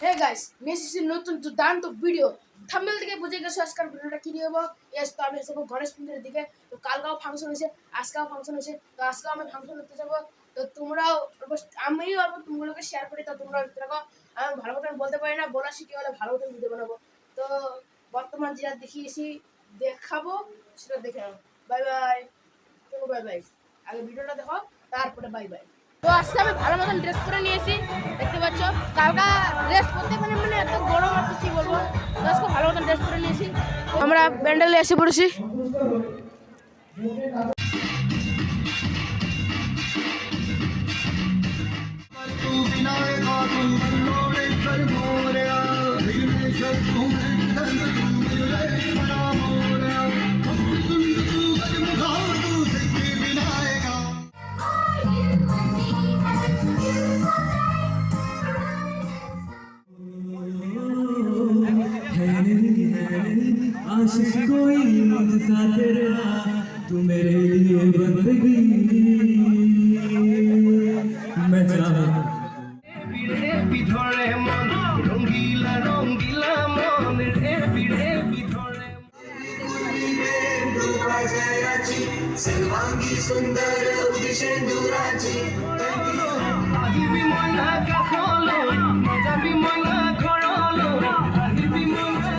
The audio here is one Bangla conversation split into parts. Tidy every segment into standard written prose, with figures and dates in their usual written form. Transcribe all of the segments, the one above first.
হে গাইস নেসিসি নতুন দুর্দান্ত ভিডিও থাম্বনেল থেকে বুঝে গেছো আজকের ভিডিওটা কি নিয়ে হবো। ইয়েস, তো আমি এসেবো গণেশ পুজোর দিকে। তো কালকেও ফাংশন হয়েছে, আজকেও ফাংশন হয়েছে। তো আজকেও আমি ফাংশন করতে যাবো। তো তোমরাও আমিও আর তোমাগুলোকে শেয়ার করি। তো তোমরা দেখো, আমি ভালো মতন বলতে পারি না, বলা শিখে হলে ভালো মতন ভিডিও বানাবো। তো বর্তমান যেটা দেখিয়েছি দেখাবো সেটা দেখে নাও। Bye bye. তো বাই বাই, আগে ভিডিওটা দেখো তারপরে বাই বাই। তো আজকে আমি ভালো মতন ড্রেস পরে নিয়েছি, দেখতে পাচ্ছ। কালকা ড্রেস পরতে মানে এত গরম আর কি বলবো। তো আজকে ভালো মতন ড্রেস পরে নিয়েছি, আমরা প্যান্ডেলে এসে পড়েছি। आशिक कोई मुझसा तेरा तू मेरे लिए बंदगी मैं चाहूं বিধরে মন রঙ্গিলা রঙ্গিলা মন রে বিড়ে বিধরে বাজায়াছি सर्वांगी सुंदर उदिशेंदुराची আহিবি মনা কাখলো মজাবি মনা ঘরলো আহিবি মনা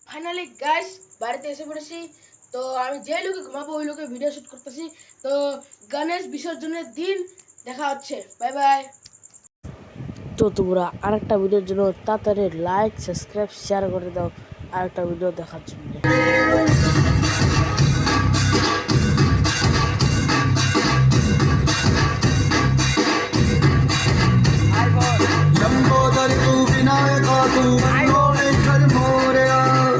ফাইনালি গাইস বাড়িতে এসে পড়েছি। তো আমি যে লোকে ঘুমাবো ওই লোকে ভিডিও শুট করতেছি। তো গণেশ বিসর্জনের দিন দেখা হচ্ছে, বাই বাই। তো তোমরা আরেকটা ভিডিওর জন্য তাড়াতাড়ি লাইক সাবস্ক্রাইব শেয়ার করে দাও আরেকটা ভিডিও দেখার জন্য। विनायका तू मोरे कर मोरे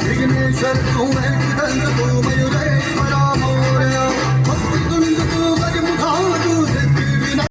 विघ्नेश्वर तू